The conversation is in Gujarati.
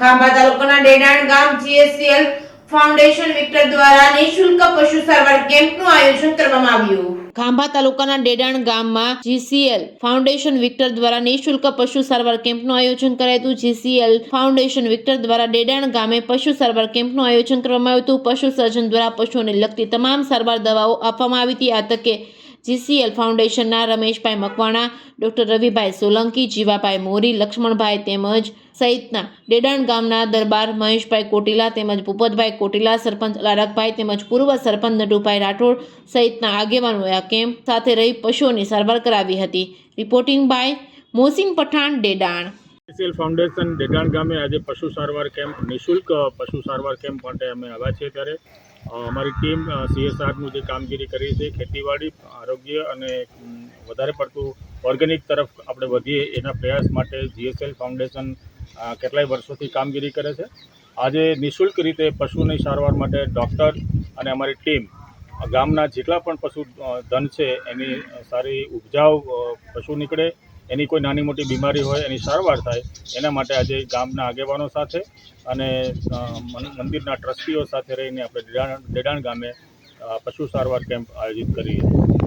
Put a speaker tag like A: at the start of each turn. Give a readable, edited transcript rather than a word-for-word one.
A: ખાંભા તાલુકાના ડેડાણ ગામ જીએસસીએલ ફાઉન્ડેશન વિક્ટર દ્વારા નિઃશુલ્ક પશુ સારવાર કેમ્પનું આયોજન કરવામાં આવ્યું. ખાંભા તાલુકાના ડેડાણ ગામમાં જીસીએલ ફાઉન્ડેશન વિક્ટર દ્વારા નિઃશુલ્ક પશુ સારવાર કેમ્પનું આયોજન કરાયું હતું. જીસીએલ ફાઉન્ડેશન વિક્ટર દ્વારા ડેડાણ ગામે પશુ સારવાર કેમ્પનું આયોજન કરવામાં આવ્યું હતું. પશુ સર્જન દ્વારા પશુઓને લગતી તમામ સારવાર દવાઓ આપવામાં આવી હતી. આ તકે જીસીએલ ફાઉન્ડેશનના રમેશભાઈ મકવાણા, ડોક્ટર રવિભાઈ સોલંકી, જીવાભાઈ મોરી, લક્ષ્મણભાઈ તેમજ સહિતના ડેડાણ ગામના દરબાર મહેશભાઈ કોટીલા તેમજ ભૂપતભાઈ કોટીલા, સરપંચ લાડકભાઈ તેમજ પૂર્વ સરપંચ નટુભાઈ રાઠોડ સહિતના આગેવાનોએ આ કેમ્પ સાથે રહી પશુઓની સારવાર કરાવી હતી. Reporting by Mohsin Pathan, Dedan.
B: GCL foundation Dedan ગામે આજે પશુ સારવાર કેમ્પ નિઃશુલ્ક પશુ સારવાર કેમ્પ માટે અમે આવ્યા છીએ. ત્યારે અમારી ટીમ CSRનું જે કામગીરી કરી છે, ખેતીવાડી, આરોગ્ય અને વધારે પડતું ઓર્ગેનિક તરફ આપણે વધીએ એના પ્રયાસ માટે જીએસએલ ફાઉન્ડેશન કેટલાય વર્ષોથી કામગીરી કરે છે. આજે નિઃશુલ્ક રીતે પશુની સારવાર માટે ડૉક્ટર અને અમારી ટીમ ગામના જેટલા પણ પશુ ધન છે એની સારી ઉપજાઉ પશુ નીકળે, એની કોઈ નાની મોટી બીમારી હોય એની સારવાર થાય, એના માટે આજે ગામના આગેવાનો સાથે અને મંદિરના ટ્રસ્ટીઓ સાથે રહીને આપણે ડેડાણ ગામે પશુ સારવાર કેમ્પ આયોજિત કરીએ છીએ.